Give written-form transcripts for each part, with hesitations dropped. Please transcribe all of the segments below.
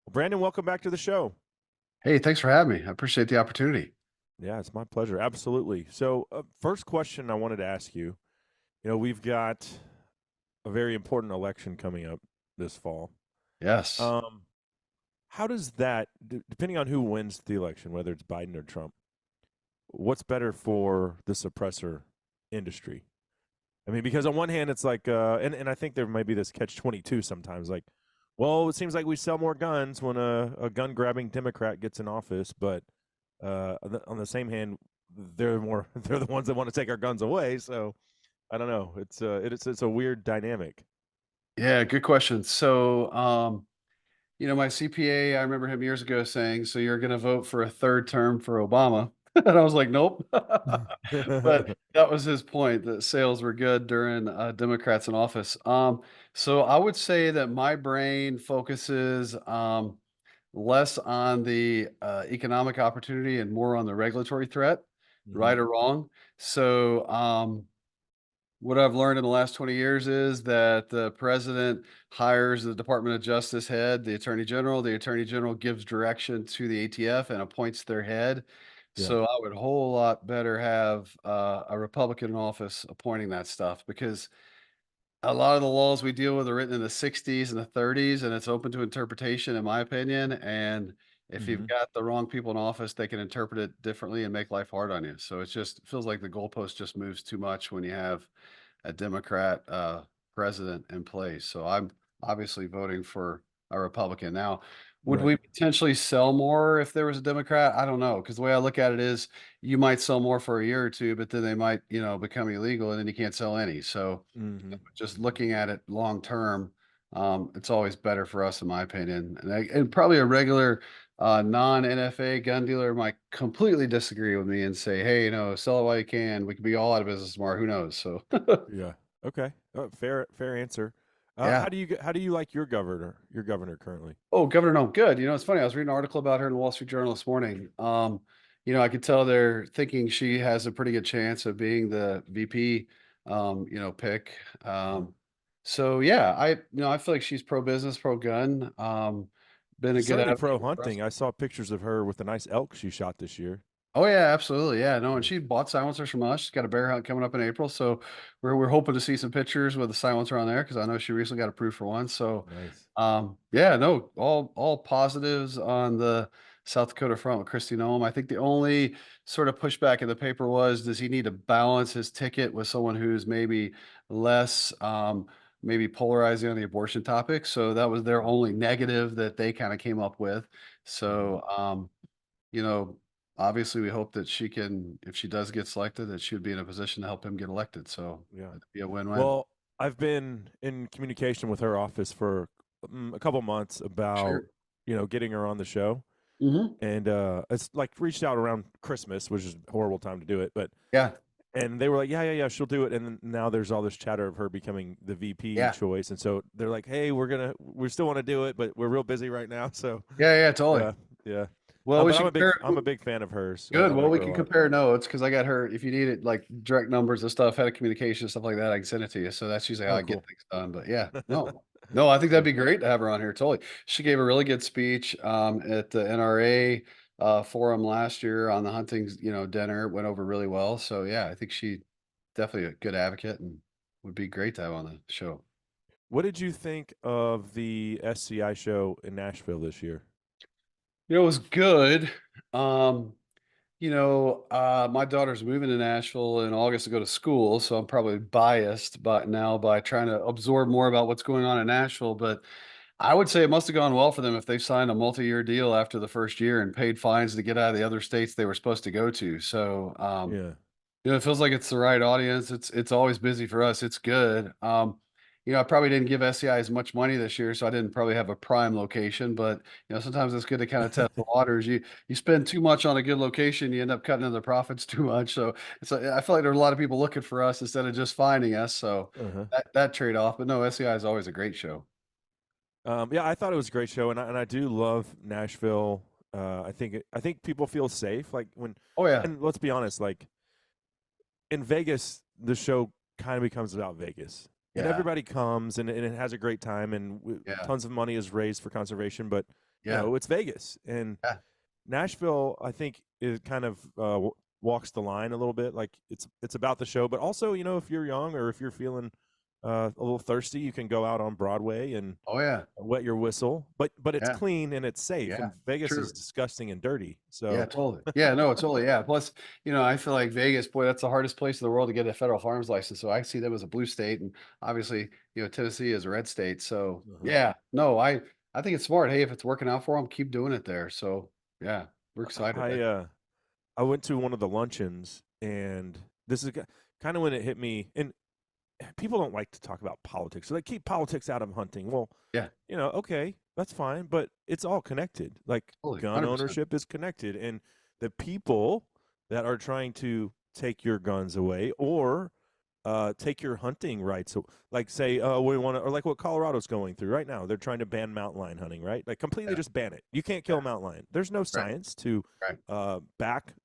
Well, Brandon, welcome back to the show. Hey, thanks for having me. I appreciate the opportunity. Yeah, it's my pleasure. Absolutely. So, first question I wanted to ask you, we've got a very important election coming up this fall. Yes. Um, how does that, depending on who wins the election, whether it's Biden or Trump, what's better for the suppressor industry? I mean, because on one hand, it's like, and I think there might be this catch 22 sometimes. Like, well, it seems like we sell more guns when a gun grabbing Democrat gets in office, but on the same hand, they're the ones that want to take our guns away. So I don't know. It's a weird dynamic. Yeah, good question. My CPA, I remember him years ago saying, "So you're going to vote for a third term for Obama?" And I was like, "Nope." But that was his point that sales were good during Democrats in office. So I would say that my brain focuses less on the economic opportunity and more on the regulatory threat, Hmm. right or wrong. What I've learned in the last 20 years is that the president hires the Department of Justice head, the attorney general. The attorney general gives direction to the ATF and appoints their head. Yeah. So I would a whole lot better have a Republican in office appointing that stuff because a lot of the laws we deal with are written in the 60s and the 30s, and it's open to interpretation, in my opinion. And if you've Hmm. got the wrong people in office, they can interpret it differently and make life hard on you. So it feels like the goalpost just moves too much when you have a Democrat president in place. So I'm obviously voting for a Republican. Now, would Right. we potentially sell more if there was a Democrat? I don't know, because the way I look at it is you might sell more for a year or two, but then they might, become illegal and then you can't sell any. So Hmm. just looking at it long term, it's always better for us, in my opinion. And probably a regular non NFA gun dealer might completely disagree with me and say, "Hey, sell it while you can. We could be all out of business tomorrow. Who knows?" So, Yeah. Okay. Fair answer. yeah. How do you like your governor? Your governor currently? Oh, Governor No, good. It's funny. I was reading an article about her in the Wall Street Journal this morning. I could tell they're thinking she has a pretty good chance of being the VP, pick. Uh-huh. So yeah, I feel like she's pro business, pro gun. Been a She's good certainly advocate pro for us. hunting. I saw pictures of her with a nice elk she shot this year. Oh yeah, absolutely. Yeah, no, and Yeah. she bought silencers from us. She's got a bear hunt coming up in April, so we're hoping to see some pictures with the silencer on there because I know she recently got approved for one. So, Nice. yeah, no, all positives on the South Dakota front with Kristi Noem. I think the only sort of pushback in the paper was, does he need to balance his ticket with someone who's maybe less maybe polarizing on the abortion topic? So that was their only negative that they kind of came up with. Mm-hmm. So you know, obviously we hope that she can, if she does get selected, that she would be in a position to help him get elected. So Yeah. it'd be a win-win. Well, I've been in communication with her office for a couple months about Sure. getting her on the show, Hmm. and it's like reached out around Christmas, which is a horrible time to do it, but Yeah. and they were like, yeah, she'll do it, and then now there's all this chatter of her becoming the VP Yeah. choice, and so they're like, hey, we still want to do it, but we're real busy right now, so Yeah. Yeah. Totally. yeah, yeah. Well, we But should compare. I'm a big fan of hers. I, Good. I Well, like we her a can lot. compare notes because I got her. If you need it, like direct numbers and stuff, head of communication, stuff like that, I can send it to you. So that's usually how Oh, I get cool. things done. But yeah, no, I think that'd Yeah. be great to have her on here. Totally. She gave a really good speech at the NRA forum last year on the hunting, dinner. It went over really well. So yeah, I think she definitely a good advocate and would be great to have on the show. What did you think of the SCI show in Nashville this year? It was good. Um, my daughter's moving to Nashville in August to go to school, so I'm probably biased but now by trying to absorb more about what's going on in Nashville. But I would say it must have gone well for them if they signed a multi-year deal after the first year and paid fines to get out of the other states they were supposed to go to. So, Yeah. it feels like it's the right audience. It's always busy for us. It's good. I probably didn't give SCI as much money this year, so I didn't probably have a prime location. But sometimes it's good to kind of test the waters. You spend too much on a good location, you end up cutting into the profits too much. So I feel like there are a lot of people looking for us instead of just finding us. So Uh-huh. that trade off. But no, SCI is always a great show. Yeah, I thought it was a great show, and I do love Nashville. I think people feel safe, like when, Oh yeah, and let's be honest, like in Vegas, the show kind of becomes about Vegas. and Yeah. everybody comes and it has a great time, and Yeah. tons of money is raised for conservation. But Yeah. it's Vegas, and Yeah. Nashville, I think, is kind of walks the line a little bit. Like it's about the show, but also, if you're young or if you're feeling a little thirsty, you can go out on Broadway and Oh, yeah. wet your whistle. But it's Yeah. clean and it's safe. Yeah. And Vegas is True. disgusting and dirty. Yeah, So totally. Yeah, no, totally. Yeah. Plus, I feel like Vegas, boy, that's the hardest place in the world to get a federal farms license. So I see them as a blue state, and obviously, Tennessee is a red state. So uh yeah, no, I think it's smart. Hey, if it's working out for them, keep doing it there. So yeah, we're excited. I went to one of the luncheons, and this is kind of when it hit me. And people don't like to talk about politics, so they keep politics out of hunting. Well, Yeah, okay, that's fine, but it's all connected. Like totally, gun 100%. ownership is connected, and the people that are trying to take your guns away or take your hunting rights. So, like, say, we want to, or like what Colorado's going through right now. They're trying to ban mountain lion hunting, right? Like, completely Yeah, just ban it. You can't kill yeah, a mountain lion. There's no right, science to right. back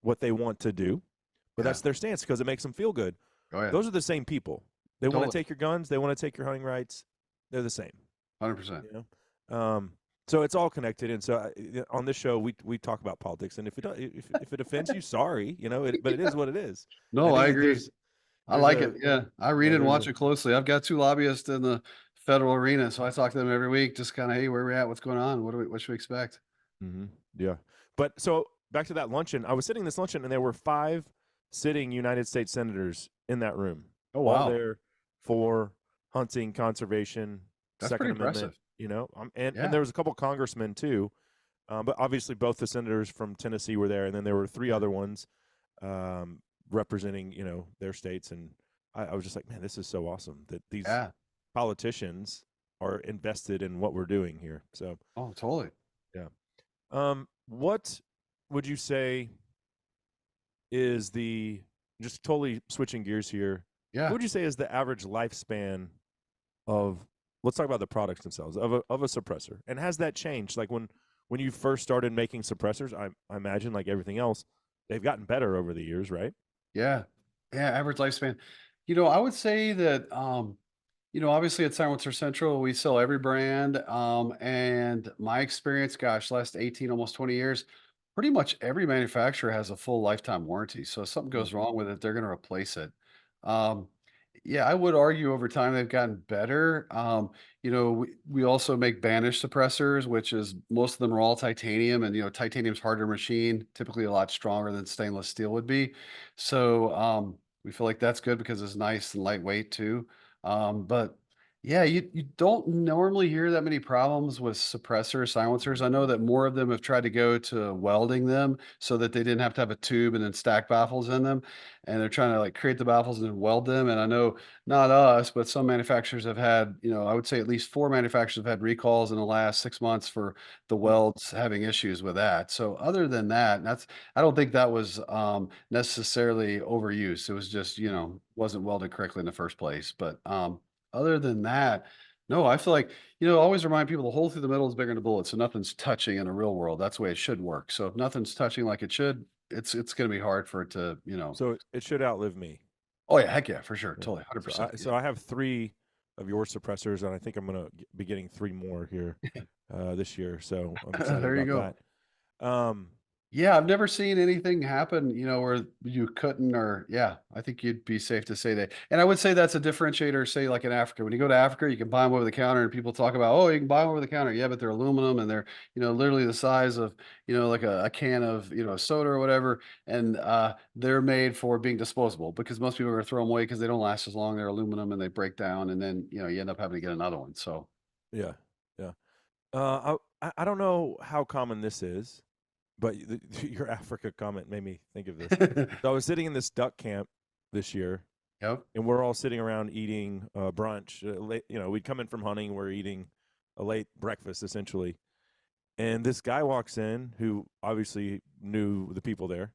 what they want to do, but Yeah. that's their stance because it makes them feel good. Oh yeah, Those are the same people. They want to totally, take your guns. They want to take your hunting rights. They're the same. 100%. You so it's all connected. And so on this show, we talk about politics. And if it don't, if it offends you, sorry. But it is what it is. I No, I think agree. I there's like a it. Yeah, I read it and there's watch a it closely. I've got two lobbyists in the federal arena, so I talk to them every week. Just kind of, hey, where we at? What's going on? What should we expect? yeah. But so back to that luncheon, I was sitting in this luncheon, and there were 5 sitting United States senators in that room, Oh all wow, there for hunting, conservation, that's pretty Second Amendment. impressive. And Yeah, there was a couple congressmen too, but obviously both the senators from Tennessee were there, and then there were 3 yeah, other ones representing their states, and I was just like, man, this is so awesome that these yeah. politicians are invested in what we're doing here. So Oh, totally. yeah. What would you say is the just totally switching gears here? What Yeah, would you say is the average lifespan of let's talk about the products themselves of a suppressor, and has that changed? Like when you first started making suppressors, I imagine like everything else, they've gotten better over the years, right? yeah, yeah. Average lifespan. I would say that obviously at Silencer Central, we sell every brand. And my experience, gosh, last 18, almost 20 years, pretty much every manufacturer has a full lifetime warranty. So if something Mm. goes wrong with it, they're going to replace it. Um, yeah, I would argue over time they've gotten better. We also make banished suppressors, which is most of them are all titanium, and titanium's harder to machine, typically a lot stronger than stainless steel would be. So we feel like that's good because it's nice and lightweight too. But yeah, you don't normally hear that many problems with suppressor silencers. I know that more of them have tried to go to welding them so that they didn't have to have a tube and then stack baffles in them. And they're trying to like create the baffles and then weld them. And I know not us, but some manufacturers have had, I would say at least 4 manufacturers have had recalls in the last 6 months for the Mm. welds having issues with that. So other than that, I don't think that was necessarily overuse. It was just, wasn't welded correctly in the first place. But other than that, no, I feel like, always remind people the hole through the middle is bigger than the bullet. So nothing's touching in the real world. That's the way it should work. So if nothing's touching like it should, it's going to be hard for it to. So it should outlive me. Oh yeah, heck yeah, for sure. Yeah. Totally. So 100%. Yeah. I have 3 of your suppressors, and I think I'm gonna be getting 3 more here this year. So I'm excited There you about go. that. Um, Yeah, I've never seen anything happen, where you couldn't or yeah, I think you'd be safe to say that. And I would say that's a differentiator, say like in Africa. When you go to Africa, you can buy them over the counter and people talk about, oh, you can buy them over the counter. Yeah, but they're aluminum and they're, literally the size of, like a can of, soda or whatever. And they're made for being disposable because most people are gonna throw them away because they don't last as long. They're aluminum and they break down and then, you end up having to get another one. So yeah, yeah. I don't know how common this is, but your Africa comment made me think of this. So I was sitting in this duck camp this year, Yep. and we're all sitting around eating brunch. Late, we'd come in from hunting. We're eating a late breakfast essentially, and this guy walks in who obviously knew the people there,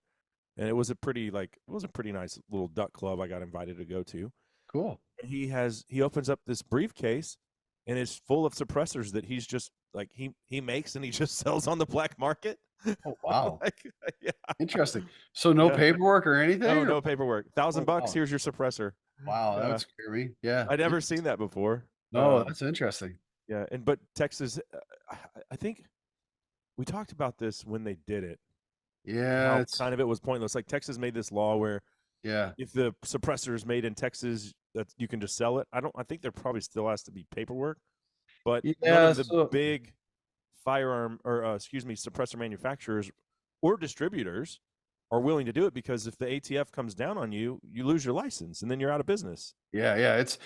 and it was a pretty nice little duck club I got invited to go to. Cool. And he opens up this briefcase, and it's full of suppressors that he's just like he makes and he just sells on the black market. Oh wow. Like, yeah, Interesting. So no yeah. paperwork or No, anything? Or no paperwork. $1,000 oh bucks. wow. Here's your suppressor. Wow, that would Uh, scare me. Yeah, I'd never seen interesting. that before. No, that's interesting. Yeah, and but Texas, I think we talked about this when they did it, Yeah, how it's kind of it was pointless. Like Texas made this law where yeah. if the suppressor is made in Texas, that you can just sell it. I think there probably still has to be paperwork, but none Yeah, of the so big firearm or suppressor manufacturers or distributors are willing to do it because if the ATF comes down on you, you lose your license and then you're out of business. yeah, yeah, it's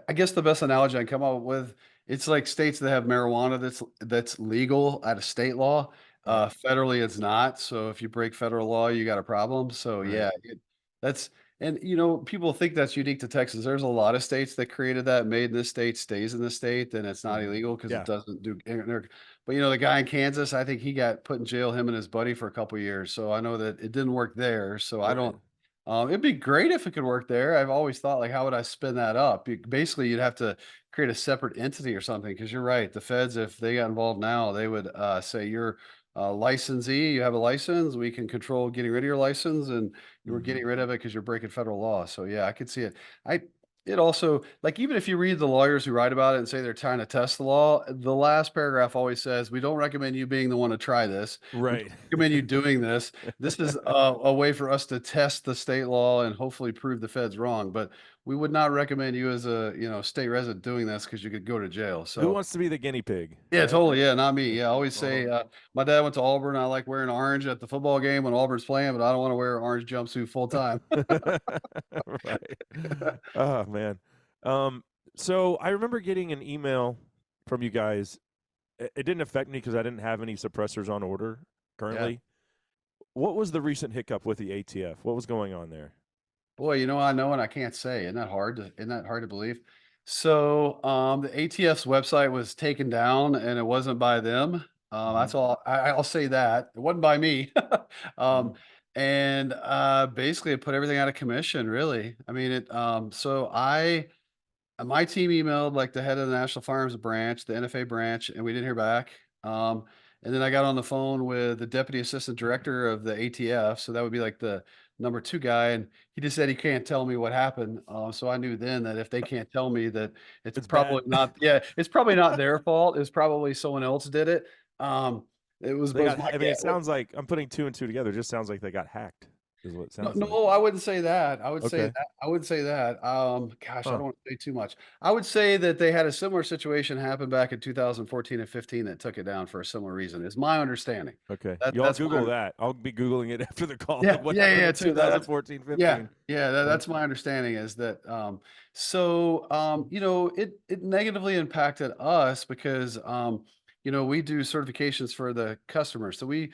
I guess the best analogy I come up with, it's like states that have marijuana that's legal out of state law. Right. Federally, it's not. So if you break federal law, you got a problem. So Right. yeah, that's and people think that's unique to Texas. There's a lot of states that created that, made in this state, stays in this state, then it's not illegal because it Yeah. doesn't do. But the guy in Kansas, I think he got put in jail, him and his buddy, for a couple years. So I know that it didn't work there. So I Right. don't. It'd be great if it could work there. I've always thought, like, how would I spin that up? Basically, you'd have to create a separate entity or something. Because you're right, the feds, if they got involved now, they would say you're a licensee, you have a license, we can control getting rid of your license, and you were Hmm. getting rid of it because you're breaking federal law. So yeah, I could see it. I it also like even if you read the lawyers who write about it and say they're trying to test the law, the last paragraph always says, "We don't recommend you being the one to try this. We don't Right. recommend you doing this. This is a way for us to test the state law and hopefully prove the feds wrong, but we would not recommend you as a, state resident doing this because you could go to jail." Who So, wants to be the guinea pig, yeah, right? totally, yeah, not me. Yeah. Yeah, I always Uh-huh. say, my dad went to Auburn, I like wearing orange at the football game when Auburn's playing, but I don't wanna wear an orange jumpsuit full time. Right. Oh man. Um, so I remember getting an email from you guys. It didn't affect me because I didn't have any suppressors on order Yeah. currently. What was the recent hiccup with the ATF? What was going on there? Boy, I know and I can't say. Isn't that hard to believe? So, the ATF's website was taken down and it wasn't by them. Hmm. That's all I'll say that. It wasn't by me. Hmm. Um, and basically it put everything out of commission, really. I mean, my team emailed, like, the head of the National Firearms Branch, the NFA branch, and we didn't hear back. And then I got on the phone with the deputy assistant director of the ATF, so that would be, like, the number 2 guy, and he just said he can't tell me what happened. So I knew then that if they can't tell me that It's bad. it's probably not their fault, it's probably someone else did it. It They was got. my I mean, it guess. sounds like I'm putting two and two together. It just sounds like they got hacked. Is what it No, sounds like. no, I wouldn't say that. Okay. I would say that. Gosh, I Huh. don't want to say too much. I would say that they had a similar situation happen back in 2014 and 15 that took it down for a similar reason. Is my understanding. Okay. That Y'all that's my Google that. I'll be googling it after the call. yeah, What yeah, yeah, happened yeah, in too. That's 2014, yeah, 15? yeah. Uh, That's my understanding is that. It negatively impacted us because we do certifications for the customer. So we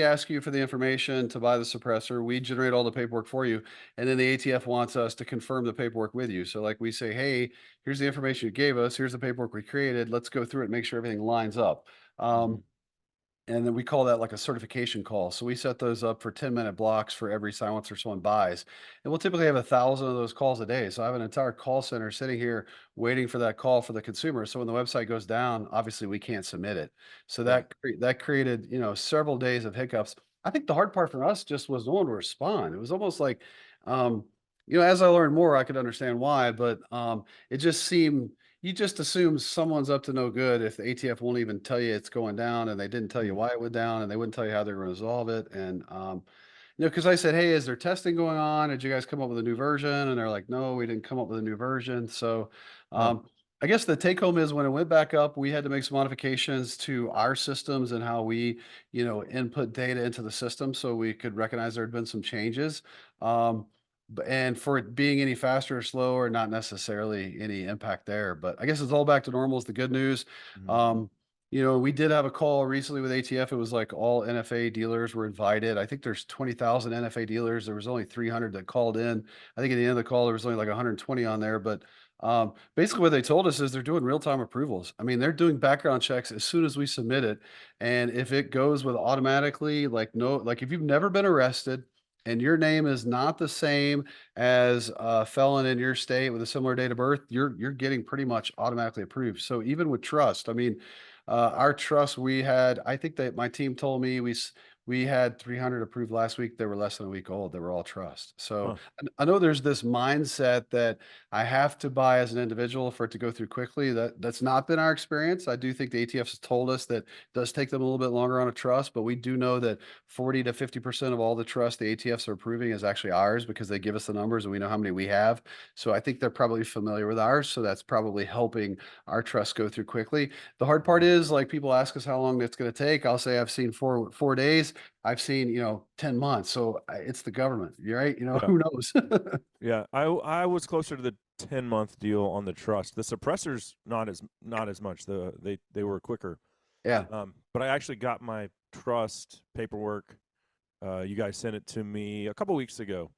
ask you for the information to buy the suppressor. We generate all the paperwork for you, and then the ATF wants us to confirm the paperwork with you. So like we say, hey, here's the information you gave us. Here's the paperwork we created. Let's go through it and make sure everything lines up. mhm. And then we call that like a certification call. So we set those up for 10-minute blocks for every silencer someone buys. And we'll typically have 1,000 of those calls a day. So I have an entire call center sitting here waiting for that call for the consumer. So when the website goes down, obviously we can't submit it. So Right. that created, several days of hiccups. I think the hard part for us just was no one to respond. It was almost like, um, as I learned more, I could understand why, but it just seemed you just assume someone's up to no good if the ATF won't even tell you it's going down and they didn't tell you Mm. why it went down and they wouldn't tell you how they're going to resolve it. And, because I said, hey, is there testing going on? Did you guys come up with a new version? And they're like, no, we didn't come up with a new version. So, Huh. I guess the take home is when it went back up, we had to make some modifications to our systems and how we, input data into the system so we could recognize there had been some changes. Um, and for it being any faster or slower, not necessarily any impact there. But I guess it's all back to normal is the good news. Mhm. Um, we did have a call recently with ATF. It was like all NFA dealers were invited. I think there's 20,000 NFA dealers. There was only 300 that called in. I think at the end of the call, there was only like 120 on there. But basically, what they told us is they're doing real time approvals. I mean, they're doing background checks as soon as we submit it. And if it goes with automatically, like, no, like if you've never been arrested, and your name is not the same as a felon in your state with a similar date of birth, you're getting pretty much automatically approved. So even with trust, I mean, our trust we had, I think that my team told me We had 300 approved last week. They were less than a week old. They were all trust. So Huh. I know there's this mindset that I have to buy as an individual for it to go through quickly. That's not been our experience. I do think the ATFs have told us that it does take them a little bit longer on a trust, but we do know that 40 to 50% of all the trust the ATFs are approving is actually ours because they give us the numbers and we know how many we have. So I think they're probably familiar with ours. So that's probably helping our trust go through quickly. The hard part Mhm. is, like, people ask us how long it's going to take. I'll say I've seen 4 days. I've seen, 10 months. So it's the government. You're right. Yeah. Who knows? Yeah. I was closer to the 10-month deal on the trust. The suppressors not as much. They were quicker. Yeah. But I actually got my trust paperwork. You guys sent it to me a couple weeks ago,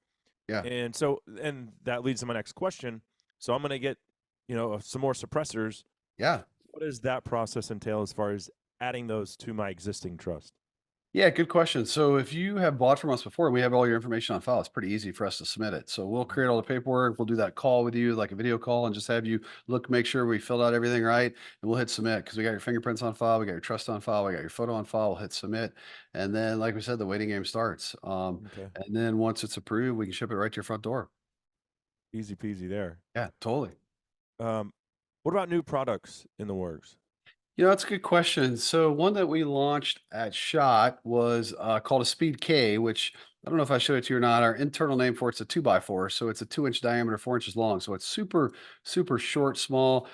Yeah. and that leads to my next question. So I'm gonna get some more suppressors. Yeah. What does that process entail as far as adding those to my existing trust? Yeah, good question. So if you have bought from us before, we have all your information on file. It's pretty easy for us to submit it. So we'll Mhm. create all the paperwork. We'll do that call with you, like a video call, and just have you look, make sure we filled out everything right, and we'll hit submit because we got your fingerprints on file, we got your trust on file, we got your photo on file. We'll hit submit, and then, like we said, the waiting game starts. Okay. And then once it's approved, we can ship it right to your front door. Easy peasy there. Yeah, totally. Um, what about new products in the works? That's a good question. So one that we launched at Shot was called a Speed K, which I don't know if I showed it to you or not. Our internal name for it's a 2x4. So it's a 2-inch diameter, 4 inches long. So it's super, super short, small,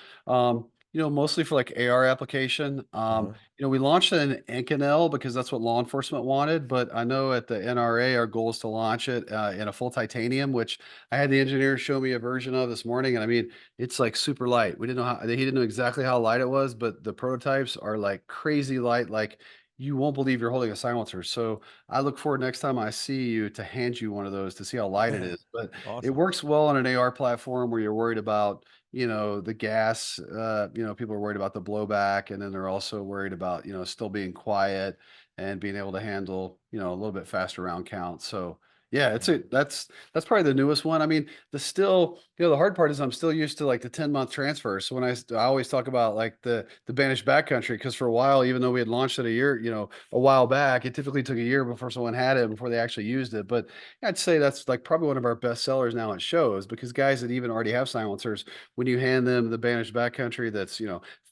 mostly for like AR application. Uh-huh. We launched it in Inconel because that's what law enforcement wanted. But I know at the NRA, our goal is to launch it in a full titanium, which I had the engineer show me a version of this morning. And I mean, it's like super light. We didn't know he didn't know exactly how light it was, but the prototypes are like crazy light. Like, you won't believe you're holding a silencer. So I look forward next time I see you to hand you one of those to see how light it is. But it Awesome. works well on an AR platform where you're worried about, the gas. People are worried about the blowback, and then they're also worried about, still being quiet and being able to handle, a little bit faster round count. So yeah, Mhm. that's probably the newest one. I mean, the hard part is I'm still used to like the 10-month transfer. So I always talk about like the banished backcountry because for a while, even though we had launched it a while back, it typically took a year before someone had it before they actually used it. But I'd say that's like probably one of our best sellers now at shows because guys that even already have silencers, when you hand them the banished backcountry that's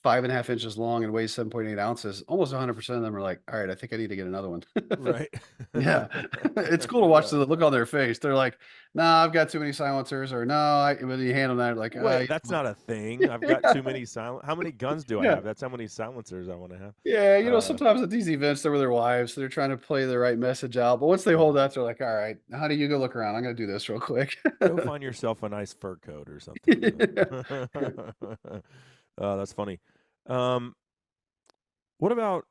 5.5 inches long and weighs 7.8 ounces, almost 100% of them are like, all right, I think I need to get another one. Right. Yeah. It's cool to watch Yeah. the look on their face. They're like, "Nah, I've got too many silencers," or, "No, I," when you hand them that, like, Wait, you that's know not a thing. I've got Yeah, too many How many guns do I yeah, have? That's how many silencers I want to have. yeah, Uh, sometimes at these events, they're with their wives, so they're trying to play the right message out, but once they yeah. hold that, they're like, "Alright, honey, you go look around. I'm gonna do this real quick." Go find yourself a nice fur coat or something. Yeah. That's funny. Um, what about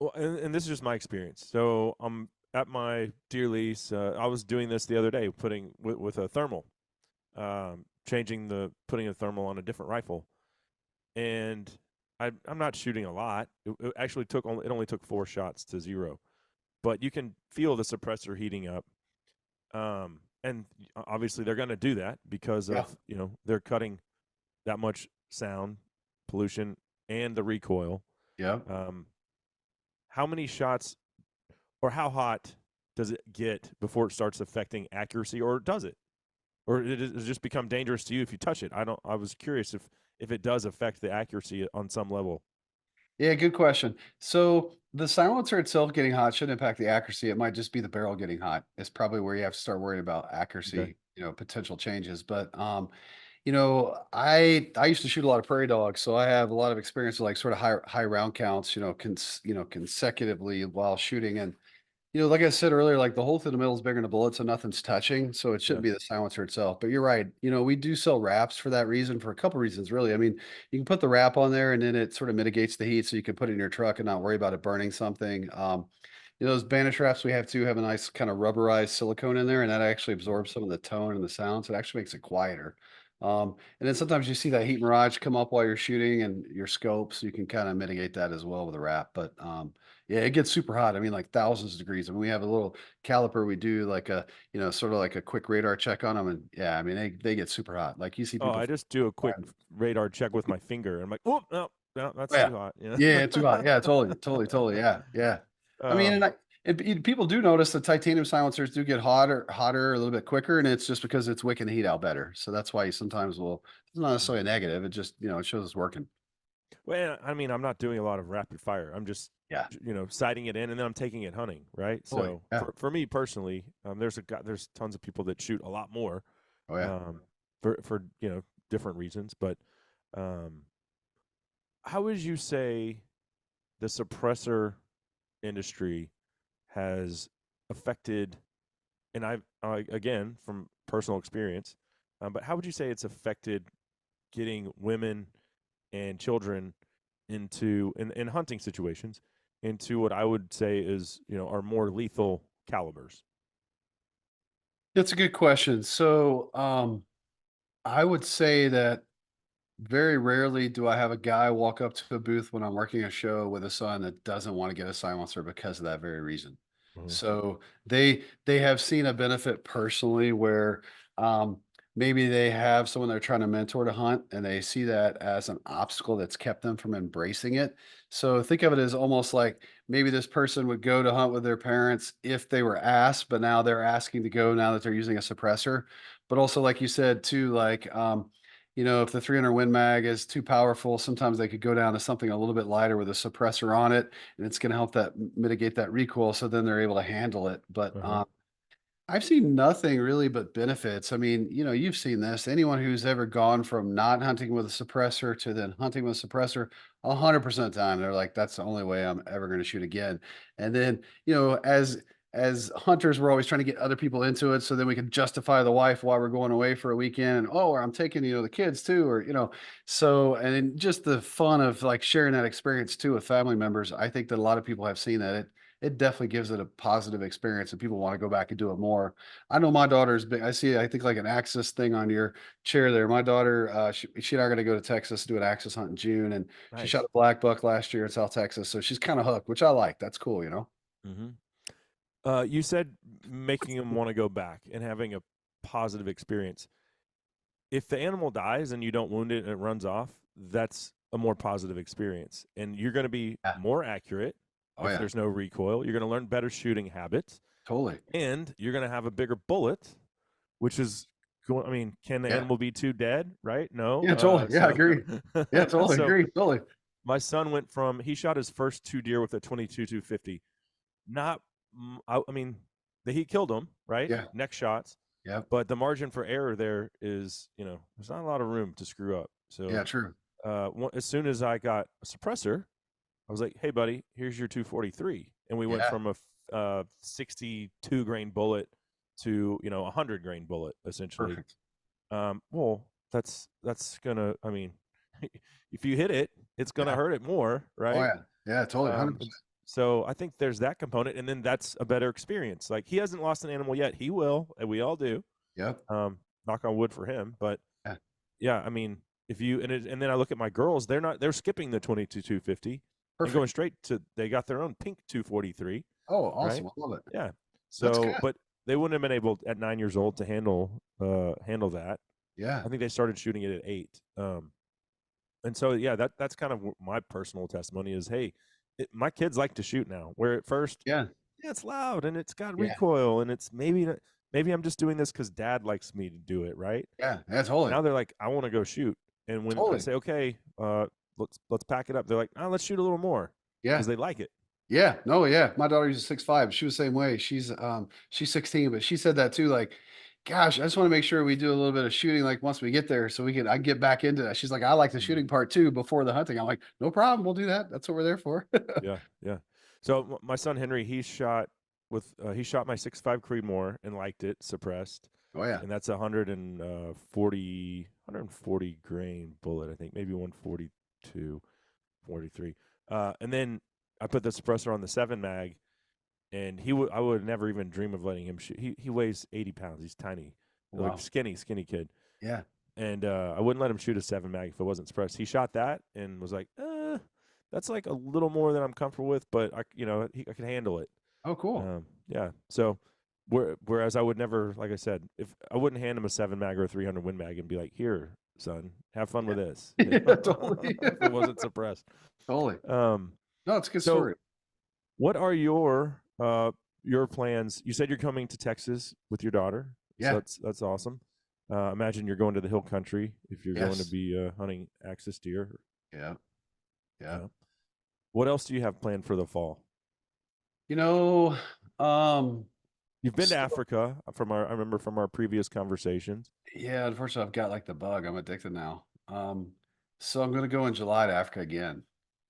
Well, and this is just my experience. So I'm at my deer lease. I was doing this the other day, putting with a thermal, putting a thermal on a different rifle, and I'm not shooting a lot. It actually it only took 4 shots to zero, but you can feel the suppressor heating up. And obviously they're going to do that because Yeah, of they're cutting that much sound pollution and the recoil. yeah. Um, how many shots or how hot does it get before it starts affecting accuracy, or does it? Or does it just become dangerous to you if you touch it? I was curious if it does affect the accuracy on some level. Yeah, good question. So, the silencer itself getting hot shouldn't impact the accuracy, it might just be the barrel getting hot. It's probably where you have to start worrying about Okay. accuracy, potential changes, but, I used to shoot a lot of prairie dogs, so I have a lot of experience with like sort of high round counts, consecutively while shooting. And like I said earlier, like the hole through the middle is bigger than the bullet, so nothing's touching. So it Yeah. shouldn't be the silencer itself. But you're right. We do sell wraps for that reason, for a couple reasons, really. I mean, you can put the wrap on there and then it sort of mitigates the heat, so you can put it in your truck and not worry about it burning something. Those banish wraps we have too have a nice kind of rubberized silicone in there, and that actually Mhm. absorbs some of the tone and the sound. So it actually makes it quieter. And then sometimes you see that heat mirage come up while you're shooting and your scope, so you can kind of mitigate that as well with a wrap. But yeah, it gets super hot. I mean, like thousands of degrees. I mean, we have a little caliper. We do like sort of like a quick radar check on them, and yeah, I mean, they get super hot. Like you see Oh, people I just do a quick flying. radar check with my finger. I'm like, oh no, no, Oh, that's yeah, too hot. Yeah. yeah, too hot. Yeah, totally, totally, totally. Yeah, yeah. I mean, Um, people do notice the titanium silencers do get hotter a little bit quicker, and it's just because it's wicking the heat out better. So that's why you sometimes will. It's not necessarily a negative. It just it shows it's working. well, I mean, I'm not doing a lot of rapid fire. I'm just, Yeah. sighting it in, and then I'm taking it hunting, right? Totally. So Yeah. for me personally, there's tons of people that shoot a lot more, Oh yeah. um, for different reasons. But um, how would you say the suppressor industry has affected? And again from personal experience, but how would you say it's affected getting women and children in hunting situations into what I would say is are more lethal calibers? That's a good question. So, I would say that very rarely do I have a guy walk up to a booth when I'm working a show with a son that doesn't want to get a silencer because of that very reason. Mhm. So they have seen a benefit personally where um, maybe they have someone they're trying to mentor to hunt and they see that as an obstacle that's kept them from embracing it. So think of it as almost like maybe this person would go to hunt with their parents if they were asked, but now they're asking to go now that they're using a suppressor. But also, like you said, too, like if the 300 Win Mag is too powerful, sometimes they could go down to something a little bit lighter with a suppressor on it, and it's going to help that mitigate that recoil. So then they're able to handle it. But Uh-huh. I've seen nothing really but benefits. I mean, you've seen this. Anyone who's ever gone from not hunting with a suppressor to then hunting with a suppressor, 100% of the time, they're like, that's the only way I'm ever going to shoot again. And then, as hunters, we're always trying to get other people into it so then we can justify the wife while we're going away for a weekend. And oh, or I'm taking, the kids too, or so and then just the fun of like sharing that experience too with family members. I think that a lot of people have seen that it definitely gives it a positive experience and people want to go back and do it more. I know my daughter's big. I think like an axis thing on your chair there. My daughter, she and I are going to go to Texas to do an axis hunt in June, and she shot Nice. a black buck last year in South Texas. So she's kind of hooked, which I like. That's cool. Hmm. You said making them want to go back and having a positive experience. If the animal dies and you don't wound it and it runs off, that's a more positive experience. And you're going to be Yeah. more accurate Oh if yeah. there's no recoil. You're going to learn better shooting habits, Totally. and you're going to have a bigger bullet, which is going. I mean, can the Yeah. animal be too dead? Right? No. Yeah. Totally. Yeah. I So, agree. Yeah. Totally so agree. Totally. my son went from he shot his first two deer with a 22 250. Not, I mean, he killed them right Yeah. neck shots, Yeah. but the margin for error there is there's not a lot of room to screw up. Yeah. So True. as soon as I got a suppressor, I was like, "Hey, buddy, here's your 243," and we went Yeah. from a 62 grain bullet to a 100 grain bullet essentially. Perfect. Well, that's gonna. I mean, if you hit it, it's gonna Yeah. hurt it more, Oh right? yeah. Yeah. Totally. Um, 100%. so I think there's that component, and then that's a better experience. Like he hasn't lost an animal yet. He will, and we all do. Yep. Knock on wood for him. But Yeah. yeah, I mean, if you and then I look at my girls, they're skipping the 22 250 and going Perfect. straight to they got their own pink 243, Oh, right? awesome. I love it. Yeah. That's So, good. but they wouldn't have been able at 9 years old to handle that. Yeah. I think they started shooting it at 8. And so yeah, that's kind of my personal testimony is, hey, my kids like to shoot now. Where at first, Yeah. yeah, it's loud and it's got Yeah. recoil and it's maybe I'm just doing this because dad likes me to do it, right? Yeah. Yeah. Totally. Now they're like, I want to go shoot. And when I Totally. say, okay, let's pack it up, they're like, oh, let's shoot a little more because Yeah. they like it. Yeah. No, yeah. My daughter's 6'5". She was the same way. She's 16, but she said that too, like, gosh, I just want to make sure we do a little bit of shooting like once we get there so I can get back into that. She's like, I like the Mhm. shooting part too before the hunting. I'm like, no problem, we'll do that. That's what we're there for. Yeah, yeah. So my son Henry, he shot my 6.5 Creedmoor and liked it suppressed, Oh yeah. and that's 140 grain bullet, I think, maybe 142, 43. And then I put the suppressor on the 7 mag, and I would never even dream of letting him shoot. He weighs 80 pounds. He's tiny, like Wow. skinny kid. Yeah. And I wouldn't let him shoot a 7 mag if it wasn't suppressed. He shot that and was like, that's like a little more than I'm comfortable with, but I can handle it. Oh, cool. Yeah. So whereas I would never, like I said, if I wouldn't hand him a 7 mag or a 300 Win Mag and be like, here, son, have fun Yeah. with this, Yeah, totally. if it wasn't suppressed. Totally. Um, No, it's a good so story. What are your plans? You said you're coming to Texas with your daughter, so Yeah. that's awesome. Imagine you're going to the hill country if you're going to Yes. be hunting axis deer. Yeah. Yeah. Yeah. What else do you have planned for the fall? You know, um, You've been to so, Africa I remember from our previous conversations. yeah, unfortunately, I've got like the bug. I'm addicted now. So I'm gonna go in July to Africa again.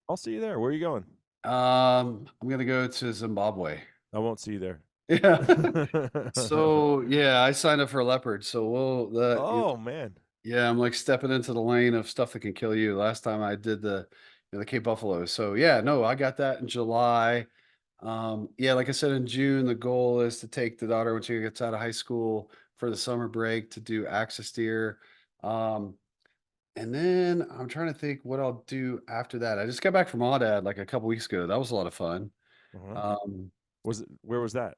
I'll see you there. Where are you going? I'm gonna go to Zimbabwe. I won't see you there. Yeah. So yeah, I signed up for a leopard. So Oh man. yeah, I'm like stepping into the lane of stuff that can kill you. Last time I did the Cape Buffalo. So yeah, no, I got that in July. Yeah, like I said, in June, the goal is to take the daughter when she gets out of high school for the summer break to do axis deer. Um, and then I'm trying to think what I'll do after that. I just got back from Audad like a couple weeks ago. That was a lot of fun. Uh-huh. Um, Was it where was that?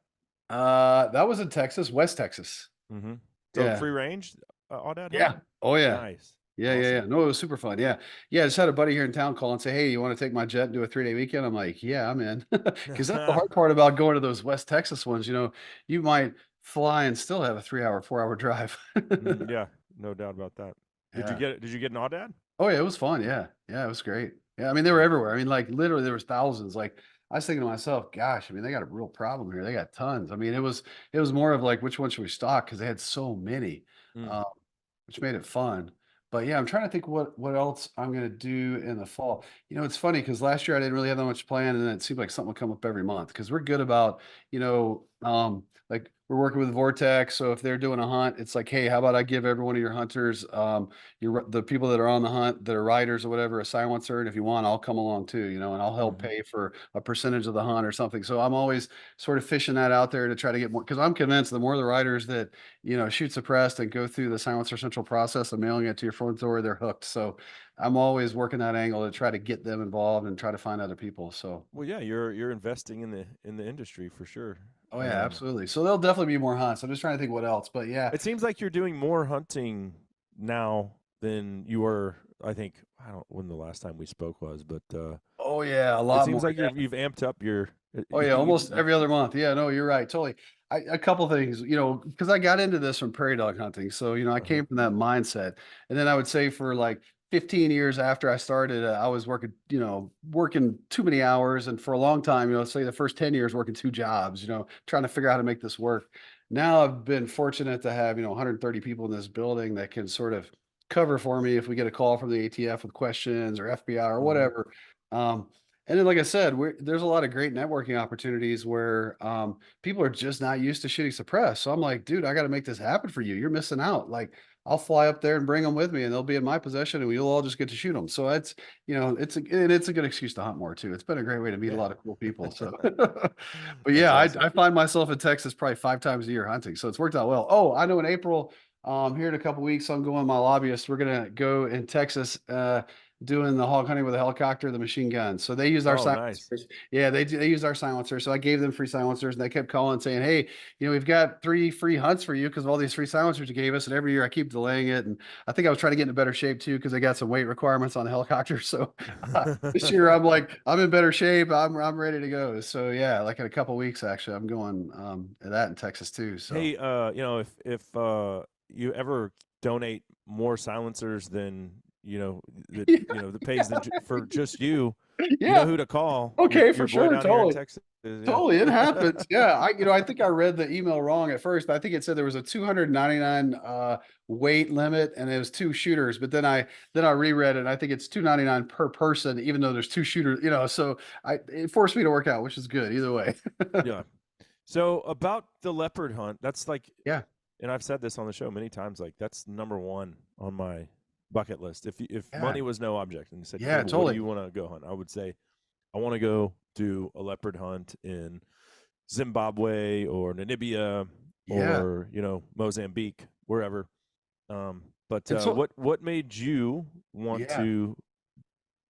that was in Texas, West Texas. Mm-hmm. So Yeah. free range audad Yeah. hunting? Oh yeah. Nice. Yeah, yeah, yeah. Awesome. No, it was super fun. Yeah. Yeah, I just had a buddy here in town call and say, "Hey, you wanna take my jet and do a 3-day weekend?" I'm like, "Yeah, I'm in." Because that's the hard part about going to those West Texas ones, you might fly and still have a 3-hour, 4-hour drive. Yeah, no doubt about that. Yeah. Did you get an audad? Oh, yeah, it was fun, yeah. Yeah, it was great. Yeah, I mean, they were Nice. everywhere. I mean, like, literally, there was thousands. Like, I was thinking to myself, "Gosh, I mean, they got a real problem here. They got tons." I mean, it was more of like, which one should we stock? Because they had so many. Mm. Um which made it fun. But yeah, I'm trying to think what else I'm gonna do in the fall. It's funny because last year I didn't really have that much planned, and then it seemed like something would come up every month because we're good about, like we're working with Vortex. So if they're doing a hunt, it's like, hey, how about I give every one of your hunters, the people that are on the hunt, that are riders or whatever, a silencer, and if you want, I'll come along too, and I'll help Mhm. pay for a percentage of the hunt or something. So I'm always sort of fishing that out there to try to get more because I'm convinced the more the riders that shoot suppressed and go through the silencer central process of mailing it to your front door, they're hooked. So I'm always working that angle to try to get them involved and try to find other people. So, Well, yeah, you're investing in the industry for sure. oh yeah, absolutely. So there'll definitely be more hunts. I'm just trying to think what else, but yeah. It seems like you're doing more hunting now than you were. I think I don't when the last time we spoke was, but Oh yeah, a it lot seems more. like you've amped up your. Oh yeah, almost every other month. Yeah, no, you're right. Totally. A couple things, because I got into this from prairie dog hunting. So, I Uh-huh. came from that mindset. And then I would say for like 15 years after I started, I was working too many hours. And for a long time, say the first 10 years working two jobs, trying to figure out how to make this work. Now I've been fortunate to have, 130 people in this building that can sort of cover for me if we get a call from the ATF with questions or FBI or Hmm. whatever. Um, and then, like I said, there's a lot of great networking opportunities where people are just not used to shooting suppress. So I'm like, dude, I got to make this happen for you. You're missing out. Like, I'll fly up there and bring them with me, and they'll be in my possession, and we'll all just get to shoot them. So it's a good excuse to hunt more too. It's been a great way to meet a Yeah. lot of cool people. So, but That's yeah, awesome. I find myself in Texas probably 5 times a year hunting. So it's worked out well. Oh, I know in April, here in a couple weeks, I'm going with my lobbyist. We're gonna go in Texas. Doing the hog hunting with a helicopter, the machine gun. So they use our Oh, nice. silencers. Yeah, they use our silencers. So I gave them free silencers and they kept calling saying, "Hey, we've got 3 free hunts for you because of all these free silencers you gave us." And every year I keep delaying it. And I think I was trying to get into better shape too because I got some weight requirements on the helicopter. So this year I'm like, I'm in better shape. I'm ready to go. So yeah, like in a couple weeks actually, I'm going to that in Texas too. So Hey, if you ever donate more silencers than that pays for just you, you know yeah, who to call. okay, for Your boy sure, down here in totally. Texas. Yeah. Totally, it happens. Yeah, I think I read the email wrong at first. I think it said there was a 299 weight limit and it was two shooters, but then I reread it and I think it's 299 per person, even though there's two shooters, so it forced me to work out, which is good either way. Yeah. So about the leopard hunt, that's like, Yeah, and I've said this on the show many times, like that's number one on my bucket list. If yeah, money was no object and you said, yeah, what do totally. you want to go hunt? I would say I want to go do a leopard hunt in Zimbabwe or Namibia Yeah. or Mozambique, wherever. But And so what made you want yeah. to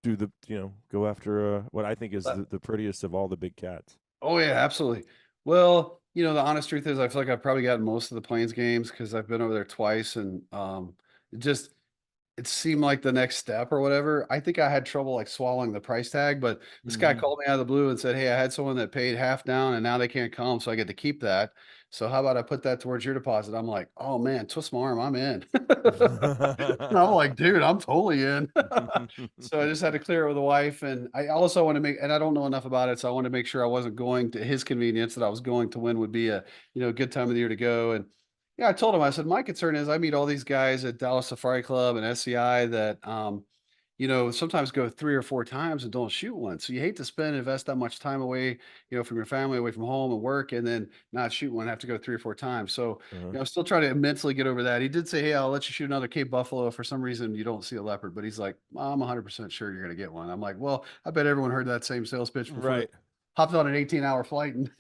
do go after what I think is uh, the prettiest of all the big cats? Oh yeah, absolutely. Well, the honest truth is I feel like I've probably gotten most of the Plains games because I've been over there twice and just it seemed like the next step or whatever. I think I had trouble like swallowing the price tag, but this guy Mhm. called me out of the blue and said, "Hey, I had someone that paid half down and now they can't come, so I get to keep that. So how about I put that towards your deposit?" I'm like, "Oh man, twist my arm, I'm in." And I'm like, "Dude, I'm totally in." So I just had to clear it with the wife, and I also want to make, and I don't know enough about it, so I want to make sure I wasn't going to his convenience, that I was going to when would be a, good time of the year to go. And yeah, I told him, I said, my concern is I meet all these guys at Dallas Safari Club and SCI that, sometimes go 3 or 4 times and don't shoot one. So you hate to invest that much time away, from your family, away from home and work, and then not shoot one, have to go 3 or 4 times. So, Uh-huh. I'm still trying to mentally get over that. He did say, "Hey, I'll let you shoot another Cape Buffalo if for some reason you don't see a leopard," but he's like, "I'm 100% sure you're gonna get one." I'm like, "Well, I bet everyone heard that same sales pitch before they Right. hopped on an 18-hour flight." And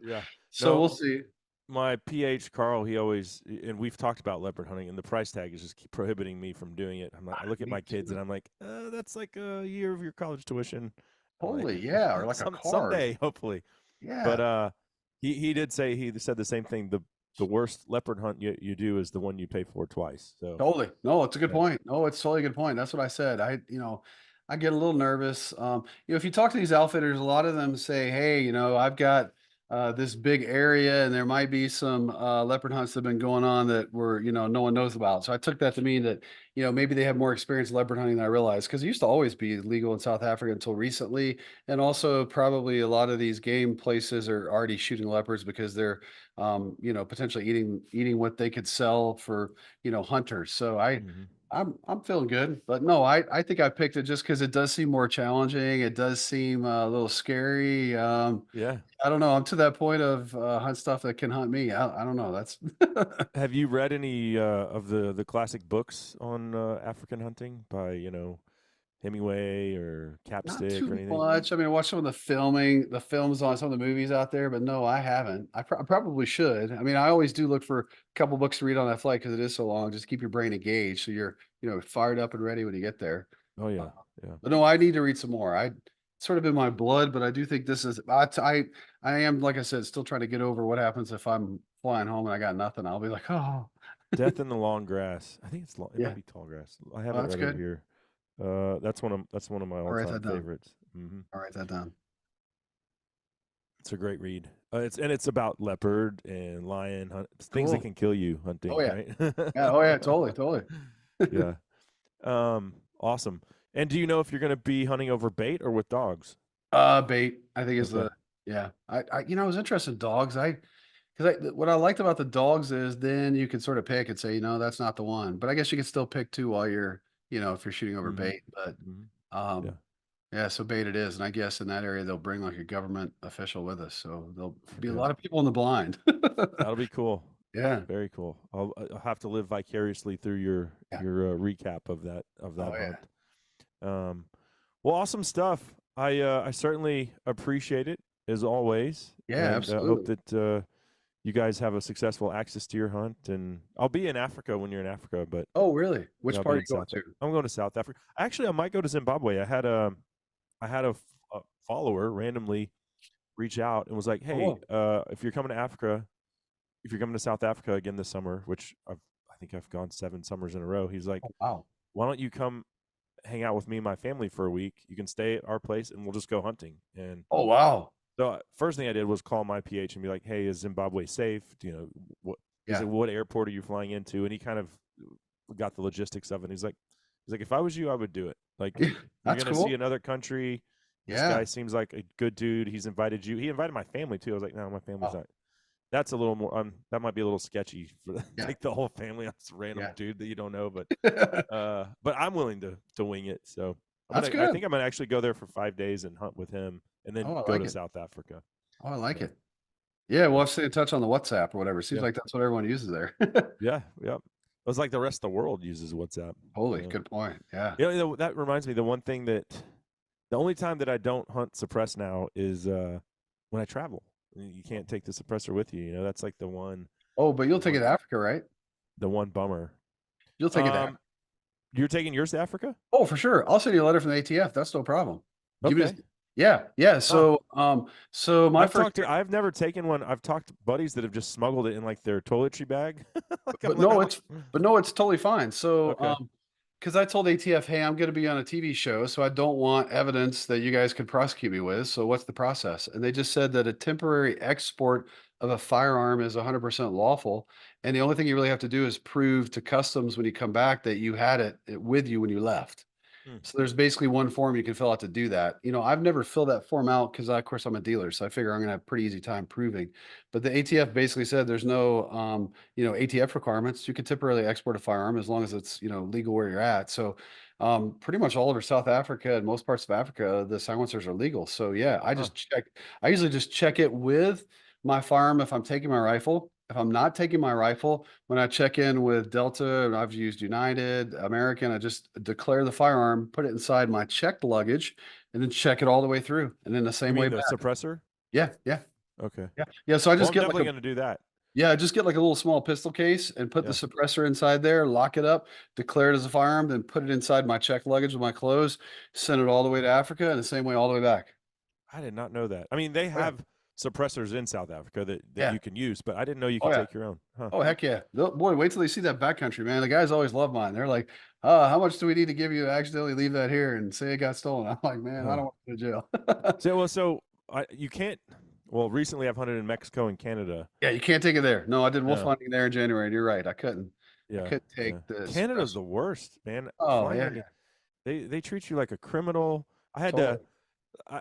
Yeah. so No, we'll see. my PH Carl, he always, and we've talked about leopard hunting, and the price tag is just keep prohibiting me from doing it. I'm like, I look at Me my kids, and too. I'm like, that's like a year of your college tuition. I'm like, Totally, yeah, or like a car. someday, hopefully. But Yeah. he did say, he said the same thing. The worst leopard hunt you do is the one you pay for twice. So Totally. No, it's a good yeah. point. No, it's totally a good point. That's what I said. I get a little nervous. If you talk to these outfitters, a lot of them say, "Hey, I've got this big area, and there might be some leopard hunts that have been going on that no one knows about." So I took that to mean that, maybe they have more experience leopard hunting than I realized, because it used to always be legal in South Africa until recently, and also probably a lot of these game places are already shooting leopards because they're, potentially eating what they could sell for, hunters. So Hmm. I'm feeling good, but no, I think I picked it just because it does seem more challenging. It does seem a little scary. Yeah. I don't know. I'm to that point of hunt stuff that can hunt me. I don't know. That's Have you read any of the classic books on African hunting by Hemingway or not Capstick or too anything? much. I mean, I watched some of the films on some of the movies out there, but no, I haven't. I probably should. I mean, I always do look for a couple books to read on that flight because it is so long. Just keep your brain engaged so you're fired up and ready when you get there. Oh Uh, yeah, yeah. but no, I need to read some more. It's sort of in my blood, but I do think this is I am, like I said, still trying to get over what happens if I'm flying home and I got nothing. I'll be like, oh, Death in the Long Grass. I think it's long. It might yeah, be Tall Grass. I have well, it that's right over good. here. That's one of my I'll write all-time that down. favorites. Hmm. I'll write that down. It's a great read. It's about leopard and lion things that Cool. can kill you Oh hunting, yeah, right? yeah. Oh yeah, totally, totally. Yeah. Awesome. And do you know if you're going to be hunting over bait or with dogs? Bait, I think is Okay. the yeah. I was interested in dogs. Because what I liked about the dogs is then you could sort of pick and say, that's not the one. But I guess you can still pick two while you're, if you're shooting over Mhm. bait. But Mhm. Yeah. um, yeah, so bait it is. And I guess in that area they'll bring like a government official with us, so there'll For be a good. lot of people in the blind. That'll be cool. Yeah, Very cool. I'll have to live vicariously through your yeah. your recap of that Oh hunt. yeah, Um, well, awesome stuff. I certainly appreciate it as always, yeah, and hope absolutely. that you guys have a successful axis deer hunt. And I'll be in Africa when you're in Africa, but Oh really? Which I'll part be are in you going South. to? I'm going to South Africa. Actually, I might go to Zimbabwe. I had a follower randomly reach out and was like, "Hey, Cool. if you're coming to Africa, if you're coming to South Africa again this summer, which I think I've gone 7 summers in a row." He's like, Oh wow. "Why don't you come hang out with me and my family for a week? You can stay at our place and we'll just go hunting." And Oh wow. so first thing I did was call my PH and be like, "Hey, is Zimbabwe safe? Do you know what?" He's Yeah. like, "What airport are you flying into?" And he kind of got the logistics of it. He's like, "If I was you, I would do it. Like, Yeah, you're that's gonna see cool. another country. This guy Yeah. seems like a good dude. He's invited you. He invited my family too." I was like, "No, my family's Oh not." That's a little more. That might be a little sketchy for yeah. take the whole family on this random Yeah. dude that you don't know. But I'm willing to wing it. So That's I good. think I'm gonna actually go there for 5 days and hunt with him, and then Oh, I go like to it. South Africa. Oh, I like So it. Yeah, we'll yeah, have to stay in touch on the WhatsApp or whatever. Seems yeah, like that's what everyone uses there. yeah, yeah. It was like the rest of the world uses WhatsApp. Holy, So good point. Yeah. that reminds me. The only time that I don't hunt suppress now is when I travel. You can't take the suppressor with you. That's like Oh, but you'll take it one to Africa, right? the one bummer. You'll take it to Africa. Um, you're taking yours to Africa? Oh, for sure. I'll send you a letter from the ATF. That's no problem. Give me this. Okay. Yeah, yeah. Huh. So my first year, I've never taken one. I've talked to buddies that have just smuggled it in like their toiletry bag. Like I'm but like, no, I'm it's like, but no, it's totally fine. So okay. because I told ATF, hey, I'm going to be on a TV show, so I don't want evidence that you guys could prosecute me with. So what's the process? And they just said that a temporary export of a firearm is 100% lawful. And the only thing you really have to do is prove to customs when you come back that you had it with you when you left. Hmm. So there's basically one form you can fill out to do that. I've never filled that form out because, of course, I'm a dealer, so I figure I'm gonna have a pretty easy time proving. But the ATF basically said there's no, ATF requirements. You can temporarily export a firearm as long as it's, legal where you're at. So, pretty much all over South Africa and most parts of Africa, the silencers are legal. So yeah, I Huh. just check. I usually just check it with my firearm if I'm taking my rifle. If I'm not taking my rifle, when I check in with Delta, and I've used United, American, I just declare the firearm, put it inside my checked luggage, and then check it all the way through, and then the You same way mean the back. suppressor? Yeah, yeah, Okay. yeah, yeah. So I Well, just I'm get like definitely a going to do that. yeah, I just get like a little small pistol case and put the Yeah. suppressor inside there, lock it up, declare it as a firearm, then put it inside my checked luggage with my clothes, send it all the way to Africa, and the same way all the way back. I did not know that. I mean, they Oh yeah, have suppressors in South Africa that yeah, you can use, but I didn't know you oh could yeah. take your own. Huh. Oh, heck yeah. Boy, wait till they see that backcountry, man. The guys always love mine. They're like, how much do we need to give you to accidentally leave that here and say it got stolen?" I'm like, man, I Huh. don't want to go to jail. You can't. Well, recently I've hunted in Mexico and Canada. Yeah, you can't take it there. No, I did wolf Yeah. hunting there in January. And you're right. I couldn't. I Yeah. couldn't Yeah. take the Canada's suppressor. the worst, man. Oh, Flying yeah, into they treat you like a criminal. I had to totally.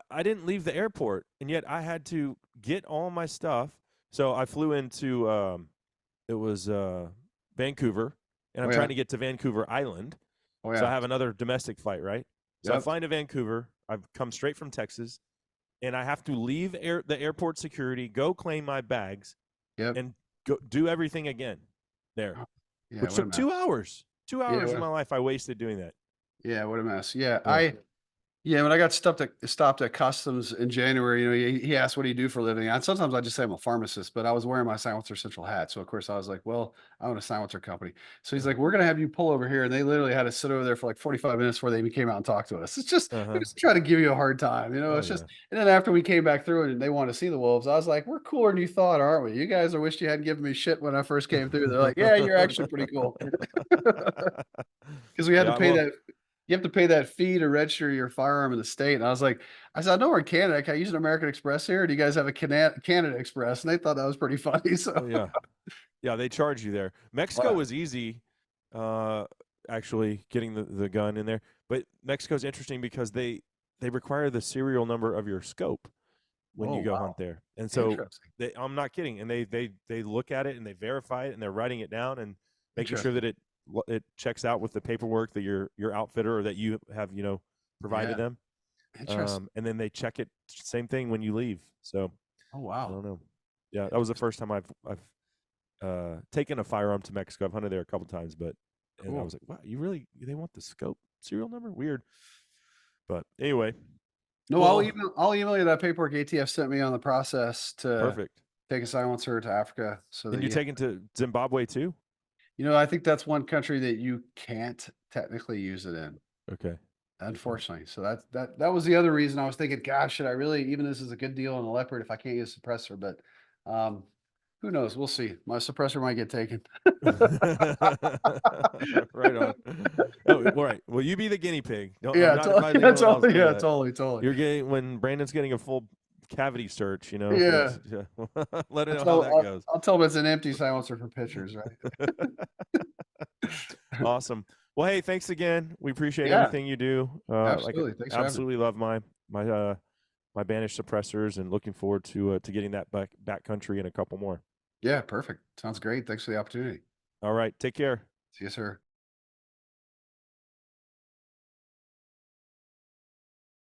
I didn't leave the airport, and yet I had to get all my stuff. So I flew into it was Vancouver, and I'm Oh, trying yeah. to get to Vancouver Island. Oh, So I yeah. have another domestic flight, right? So I Yep. fly into Vancouver. I've come straight from Texas, and I have to leave the airport security, go claim my bags, Yep. and go do everything again there, Oh, yeah. which What a took mess. 2 hours. Two Yeah. hours of my life I wasted doing that. What a mess. Yeah. Yeah. Yeah, when I got stopped at customs in January, he asked, "What do you do for a living?" And sometimes I just say I'm a pharmacist, but I was wearing my Silencer Central hat, so of course I was like, "Well, I own a silencer company." So he's Yeah. like, "We're gonna have you pull over here," and they literally had to sit over there for like 45 minutes before they even came out and talked to us. It's just Uh they're huh. just trying to give you a hard time, Oh It's just, yeah. and then after we came back through and they want to see the wolves, I was like, "We're cooler than you thought, aren't we? You guys are wish you hadn't given me shit when I first came through." They're like, "Yeah, you're actually pretty cool." Because we had to Yeah. pay Well. that you have to pay that fee to register your firearm in the state, and I said, "I know we're in Canada, can I use an American Express here, or do you guys have a Canada Express?" And they thought that was pretty funny, so Yeah. Yeah, they charge you there. Mexico wow. was easy, uh, actually getting the gun in there. But Mexico's interesting because they require the serial number of your scope when Oh, you go wow, hunt there. And so interesting, I'm not kidding. And they look at it and they verify it and they're writing it down and making sure interesting. that it checks out with the paperwork that your outfitter or that you have provided Yeah, them. interesting. And then they check it same thing when you leave. So Oh, I wow. don't know. Yeah, that was the first time I've taken a firearm to Mexico. I've hunted there a couple times, but and I Cool. was like, wow, you really they want the scope serial number? Weird. But anyway, No, well, I'll email you that paperwork ATF sent me on the process to perfect. take a silencer to Africa so And that you're taking to Zimbabwe too? I think that's one country that you can't technically use it in. Okay. Okay. Unfortunately, so that was the other reason I was thinking, gosh, should I really, even this is a good deal on a leopard if I can't use suppressor, but um, who knows? We'll see. My suppressor might get taken. Right on. Oh, all right. Well, you be the guinea pig. No, I'm Yeah, not advising yeah, anyone else to totally, do yeah, that. totally, totally. You're getting when Brandon's getting a full cavity search, Yeah, it's let it I'll know how tell that I'll, goes. I'll tell them it's an empty silencer for pictures, right? Awesome. Well, hey, thanks again. We appreciate Yeah, everything you do. absolutely. Thanks for having me. Absolutely love my banished suppressors, and looking forward to getting that back country and a couple more. Yeah, perfect. Sounds great. Thanks for the opportunity. All right, take care. See you, sir.